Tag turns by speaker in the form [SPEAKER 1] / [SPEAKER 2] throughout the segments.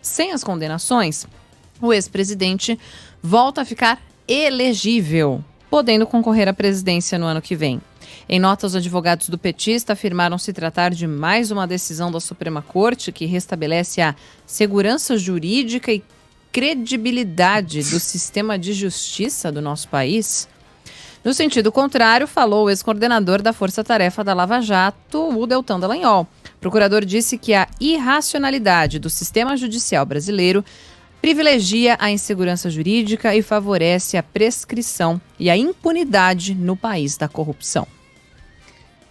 [SPEAKER 1] sem as condenações, o ex-presidente volta a ficar elegível, podendo concorrer à presidência no ano que vem. Em nota, os advogados do petista afirmaram se tratar de mais uma decisão da Suprema Corte que restabelece a segurança jurídica e credibilidade do sistema de justiça do nosso país. No sentido contrário, falou o ex-coordenador da Força Tarefa da Lava Jato, o Deltan Dallagnol. O procurador disse que a irracionalidade do sistema judicial brasileiro privilegia a insegurança jurídica e favorece a prescrição e a impunidade no país da corrupção.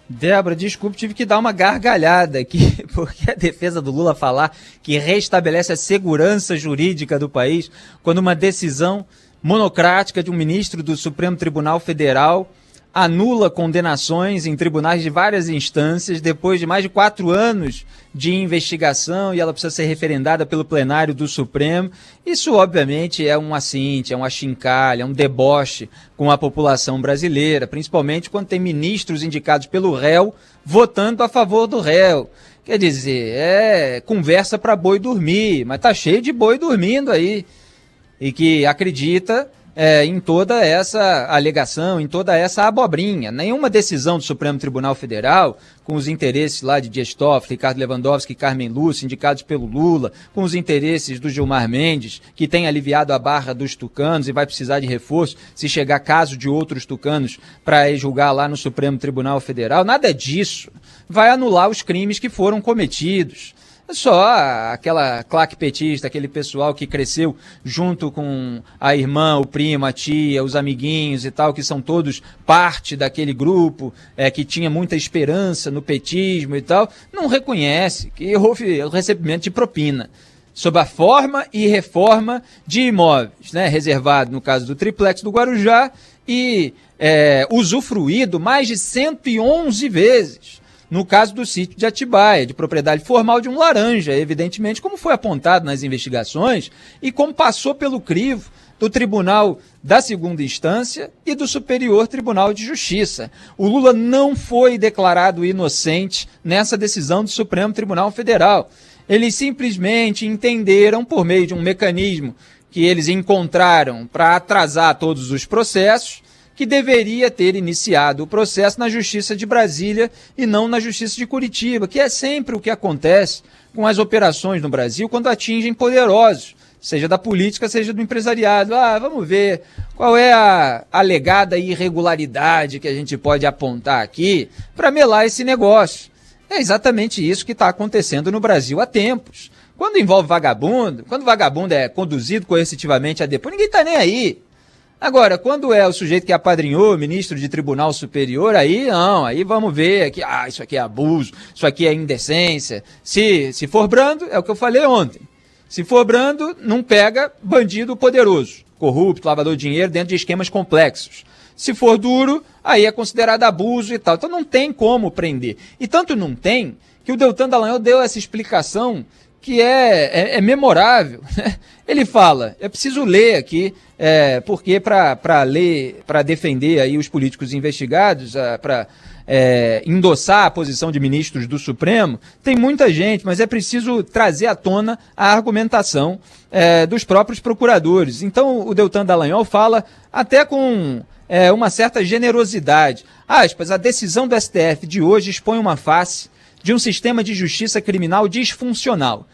[SPEAKER 2] Débora, desculpe, tive que dar uma gargalhada aqui, porque a defesa do Lula falar que restabelece a segurança jurídica do país quando uma decisão monocrática de um ministro do Supremo Tribunal Federal anula condenações em tribunais de várias instâncias depois de mais de 4 anos de investigação e ela precisa ser referendada pelo plenário do Supremo. Isso, obviamente, é um assinte, é um achincalho, é um deboche com a população brasileira, principalmente quando tem ministros indicados pelo réu votando a favor do réu. Quer dizer, é conversa para boi dormir, mas tá cheio de boi dormindo aí e que acredita em toda essa alegação, em toda essa abobrinha. Nenhuma decisão do Supremo Tribunal Federal, com os interesses lá de Dias Toffoli, Ricardo Lewandowski e Carmen Lúcia, indicados pelo Lula, com os interesses do Gilmar Mendes, que tem aliviado a barra dos tucanos e vai precisar de reforço se chegar caso de outros tucanos para julgar lá no Supremo Tribunal Federal. Nada disso vai anular os crimes que foram cometidos. Só aquela claque petista, aquele pessoal que cresceu junto com a irmã, o primo, a tia, os amiguinhos e tal, que são todos parte daquele grupo, que tinha muita esperança no petismo e tal, não reconhece que houve o recebimento de propina sob a forma e reforma de imóveis, né, reservado no caso do triplex do Guarujá e usufruído mais de 111 vezes. No caso do sítio de Atibaia, de propriedade formal de um laranja, evidentemente, como foi apontado nas investigações e como passou pelo crivo do Tribunal da Segunda Instância e do Superior Tribunal de Justiça. O Lula não foi declarado inocente nessa decisão do Supremo Tribunal Federal. Eles simplesmente entenderam, por meio de um mecanismo que eles encontraram para atrasar todos os processos, que deveria ter iniciado o processo na Justiça de Brasília e não na Justiça de Curitiba, que é sempre o que acontece com as operações no Brasil quando atingem poderosos, seja da política, seja do empresariado. Vamos ver qual é a alegada irregularidade que a gente pode apontar aqui para melar esse negócio. É exatamente isso que está acontecendo no Brasil há tempos. Quando envolve vagabundo, quando vagabundo é conduzido coercitivamente a depor, ninguém está nem aí. Agora, quando é o sujeito que apadrinhou, ministro de Tribunal Superior, aí não, aí vamos ver que isso aqui é abuso, isso aqui é indecência. Se for brando, é o que eu falei ontem. Se for brando, não pega bandido poderoso, corrupto, lavador de dinheiro dentro de esquemas complexos. Se for duro, aí é considerado abuso e tal. Então não tem como prender. E tanto não tem que o Deltan Dallagnol deu essa explicação que é memorável, né? Ele fala, é preciso ler aqui, porque para defender aí os políticos investigados, para endossar a posição de ministros do Supremo, tem muita gente, mas é preciso trazer à tona a argumentação dos próprios procuradores. Então o Deltan Dallagnol fala até com uma certa generosidade. Aspas, a decisão do STF de hoje expõe uma face de um sistema de justiça criminal disfuncional.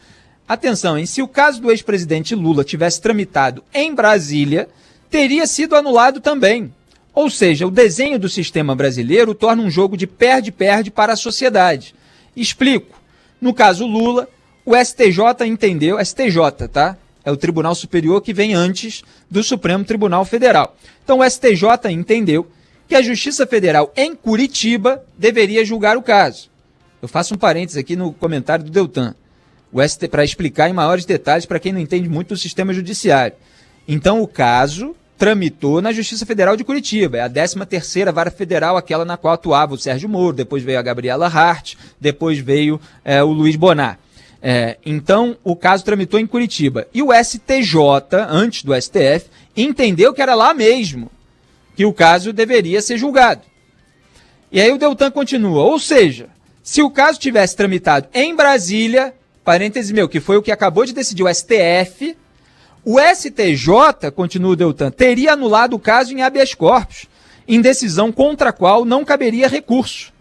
[SPEAKER 2] Atenção, se o caso do ex-presidente Lula tivesse tramitado em Brasília, teria sido anulado também. Ou seja, o desenho do sistema brasileiro torna um jogo de perde-perde para a sociedade. Explico. No caso Lula, o STJ entendeu, STJ, tá? É o Tribunal Superior que vem antes do Supremo Tribunal Federal. Então o STJ entendeu que a Justiça Federal em Curitiba deveria julgar o caso. Eu faço um parênteses aqui no comentário do Deltan, para explicar em maiores detalhes para quem não entende muito do sistema judiciário. Então o caso tramitou na Justiça Federal de Curitiba, é a 13ª Vara Federal, aquela na qual atuava o Sérgio Moro, depois veio a Gabriela Hart, depois veio o Luiz Bonar. Então o caso tramitou em Curitiba. E o STJ, antes do STF, entendeu que era lá mesmo que o caso deveria ser julgado. E aí o Deltan continua, ou seja, se o caso tivesse tramitado em Brasília, que foi o que acabou de decidir o STF, o STJ, continua o Deltan, teria anulado o caso em habeas corpus, em decisão contra a qual não caberia recurso.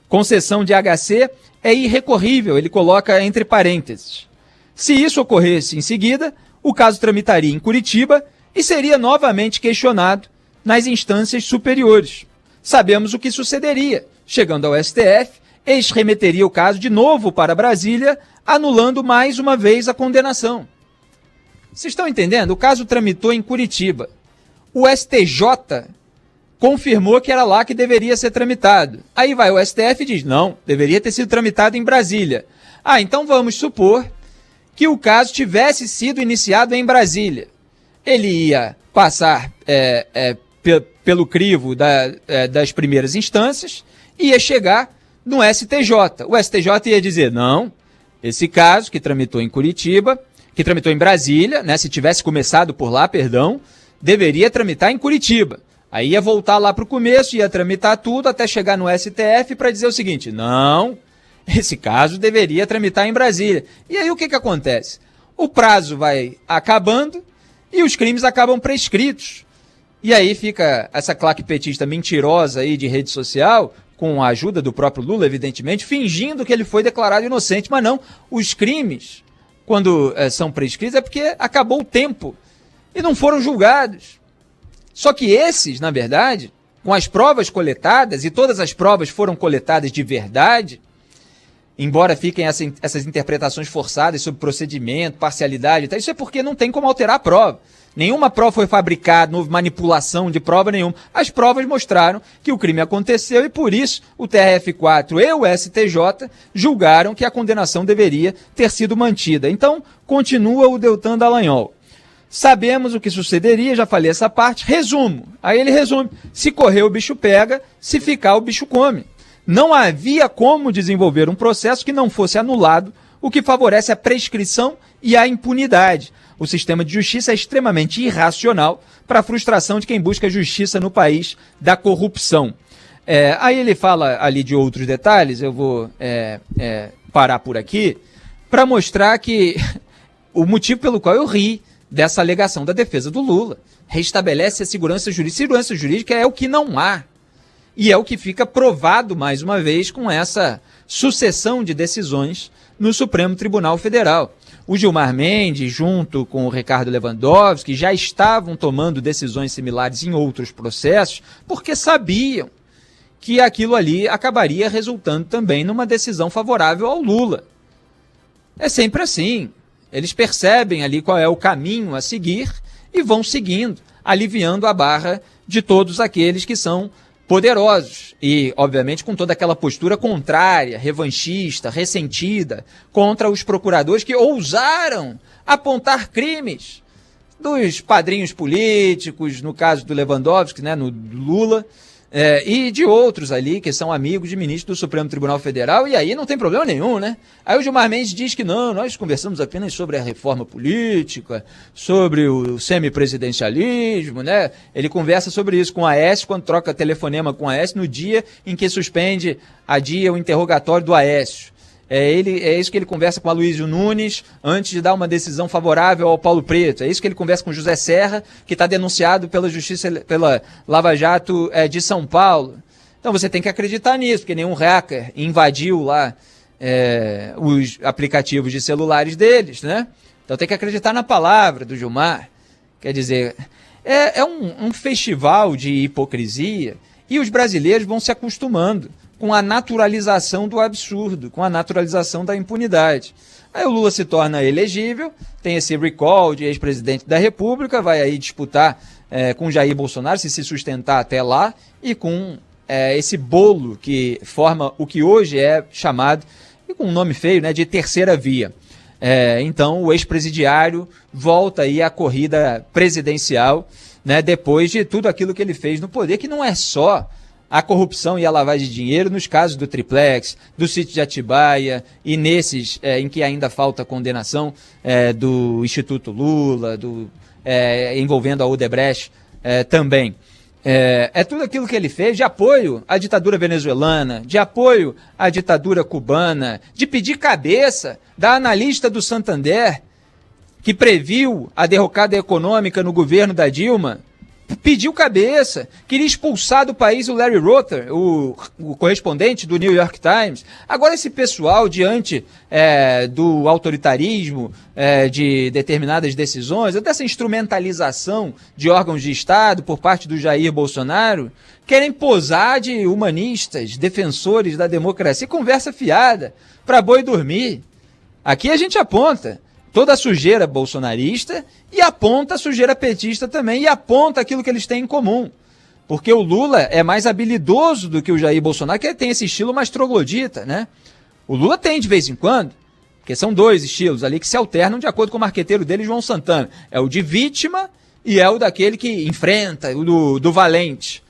[SPEAKER 2] Concessão de HC é irrecorrível, ele coloca entre parênteses. Se isso ocorresse em seguida, o caso tramitaria em Curitiba e seria novamente questionado nas instâncias superiores. Sabemos o que sucederia. Chegando ao STF, eles remeteria o caso de novo para Brasília, anulando mais uma vez a condenação. Vocês estão entendendo? O caso tramitou em Curitiba. O STJ confirmou que era lá que deveria ser tramitado. Aí vai o STF e diz, não, deveria ter sido tramitado em Brasília. Ah, então vamos supor que o caso tivesse sido iniciado em Brasília. Ele ia passar pelo crivo das primeiras instâncias e ia chegar no STJ. O STJ ia dizer, não, esse caso que tramitou em Curitiba, que tramitou em Brasília, né, se tivesse começado por lá, deveria tramitar em Curitiba. Aí ia voltar lá para o começo, ia tramitar tudo até chegar no STF para dizer o seguinte, não, esse caso deveria tramitar em Brasília. E aí o que acontece? O prazo vai acabando e os crimes acabam prescritos. E aí fica essa claque petista mentirosa aí de rede social, com a ajuda do próprio Lula, evidentemente, fingindo que ele foi declarado inocente. Mas não, os crimes, quando são prescritos, é porque acabou o tempo e não foram julgados. Só que esses, na verdade, com as provas coletadas, e todas as provas foram coletadas de verdade, embora fiquem essas interpretações forçadas sobre procedimento, parcialidade, isso é porque não tem como alterar a prova. Nenhuma prova foi fabricada, não houve manipulação de prova nenhuma. As provas mostraram que o crime aconteceu e, por isso, o TRF4 e o STJ julgaram que a condenação deveria ter sido mantida. Então, continua o Deltan Dallagnol. Sabemos o que sucederia, já falei essa parte. Resumo. Aí ele resume. Se correr, o bicho pega. Se ficar, o bicho come. Não havia como desenvolver um processo que não fosse anulado, o que favorece a prescrição e a impunidade. O sistema de justiça é extremamente irracional para a frustração de quem busca justiça no país da corrupção. Aí ele fala ali de outros detalhes, eu vou parar por aqui, para mostrar que o motivo pelo qual eu ri dessa alegação da defesa do Lula. Restabelece a segurança jurídica. Segurança jurídica é o que não há. E é o que fica provado, mais uma vez, com essa sucessão de decisões no Supremo Tribunal Federal. O Gilmar Mendes, junto com o Ricardo Lewandowski, já estavam tomando decisões similares em outros processos, porque sabiam que aquilo ali acabaria resultando também numa decisão favorável ao Lula. É sempre assim. Eles percebem ali qual é o caminho a seguir e vão seguindo, aliviando a barra de todos aqueles que são poderosos e, obviamente, com toda aquela postura contrária, revanchista, ressentida contra os procuradores que ousaram apontar crimes dos padrinhos políticos, no caso do Lewandowski, né, no Lula, e de outros ali que são amigos de ministros do Supremo Tribunal Federal, e aí não tem problema nenhum, né? Aí o Gilmar Mendes diz que não, nós conversamos apenas sobre a reforma política, sobre o semipresidencialismo, né? Ele conversa sobre isso com a Aécio, quando troca telefonema com a Aécio, no dia em que suspende, adia o interrogatório do Aécio. É isso que ele conversa com a Aloysio Nunes antes de dar uma decisão favorável ao Paulo Preto. É isso que ele conversa com José Serra, que está denunciado pela Justiça, pela Lava Jato de São Paulo. Então você tem que acreditar nisso, porque nenhum hacker invadiu lá os aplicativos de celulares deles, né? Então tem que acreditar na palavra do Gilmar. Quer dizer, é um festival de hipocrisia e os brasileiros vão se acostumando com a naturalização do absurdo, com a naturalização da impunidade. Aí o Lula se torna elegível, tem esse recall de ex-presidente da República, vai aí disputar com Jair Bolsonaro, se sustentar até lá, e com esse bolo que forma o que hoje é chamado, e com um nome feio, né, de terceira via. Então o ex-presidiário volta aí à corrida presidencial, né, depois de tudo aquilo que ele fez no poder, que não é só a corrupção e a lavagem de dinheiro nos casos do Triplex, do sítio de Atibaia e nesses em que ainda falta condenação do Instituto Lula, envolvendo a Odebrecht também. É tudo aquilo que ele fez de apoio à ditadura venezuelana, de apoio à ditadura cubana, de pedir cabeça da analista do Santander, que previu a derrocada econômica no governo da Dilma, pediu cabeça, queria expulsar do país o Larry Rotter, o correspondente do New York Times. Agora esse pessoal, diante do autoritarismo de determinadas decisões, dessa instrumentalização de órgãos de Estado por parte do Jair Bolsonaro, querem posar de humanistas, defensores da democracia, conversa fiada, para boi dormir. Aqui a gente aponta toda a sujeira bolsonarista e aponta a sujeira petista também, e aponta aquilo que eles têm em comum. Porque o Lula é mais habilidoso do que o Jair Bolsonaro, que tem esse estilo mais troglodita, né? O Lula tem de vez em quando, porque são dois estilos ali que se alternam de acordo com o marqueteiro dele, João Santana. É o de vítima e é o daquele que enfrenta, o do valente.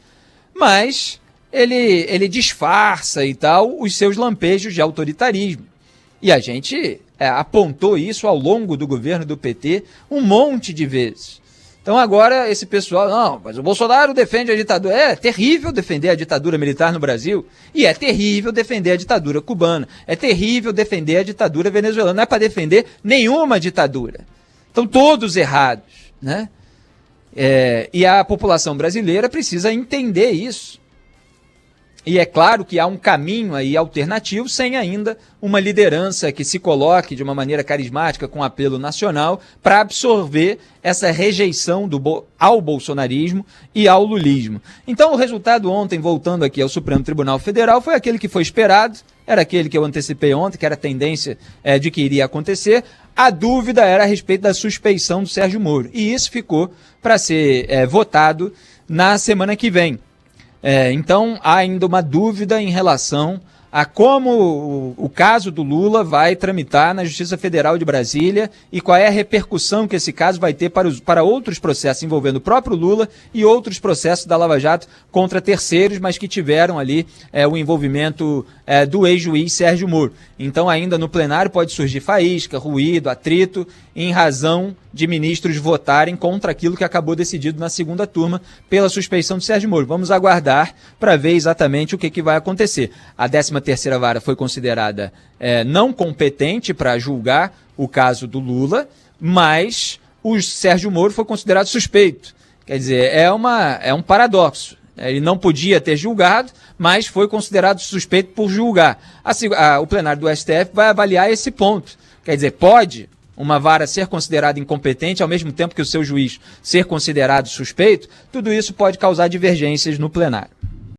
[SPEAKER 2] Mas ele disfarça e tal os seus lampejos de autoritarismo. E a gente apontou isso ao longo do governo do PT um monte de vezes. Então agora esse pessoal, não, mas o Bolsonaro defende a ditadura. É terrível defender a ditadura militar no Brasil e é terrível defender a ditadura cubana. É terrível defender a ditadura venezuelana. Não é para defender nenhuma ditadura. Estão todos errados, né? E a população brasileira precisa entender isso. E é claro que há um caminho aí alternativo, sem ainda uma liderança que se coloque de uma maneira carismática, com apelo nacional, para absorver essa rejeição ao bolsonarismo e ao lulismo. Então o resultado ontem, voltando aqui ao Supremo Tribunal Federal, foi aquele que foi esperado, era aquele que eu antecipei ontem, que era a tendência de que iria acontecer. A dúvida era a respeito da suspeição do Sérgio Moro. E isso ficou para ser votado na semana que vem. Então, há ainda uma dúvida em relação a como o caso do Lula vai tramitar na Justiça Federal de Brasília e qual é a repercussão que esse caso vai ter para outros processos envolvendo o próprio Lula e outros processos da Lava Jato contra terceiros, mas que tiveram ali o envolvimento do ex-juiz Sérgio Moro. Então, ainda no plenário pode surgir faísca, ruído, atrito, em razão de ministros votarem contra aquilo que acabou decidido na segunda turma pela suspeição de Sérgio Moro. Vamos aguardar para ver exatamente o que vai acontecer. A 13ª Vara foi considerada não competente para julgar o caso do Lula, mas o Sérgio Moro foi considerado suspeito. Quer dizer, é um paradoxo. Ele não podia ter julgado, mas foi considerado suspeito por julgar. O plenário do STF vai avaliar esse ponto. Quer dizer, pode uma vara ser considerada incompetente ao mesmo tempo que o seu juiz ser considerado suspeito? Tudo isso pode causar divergências no plenário.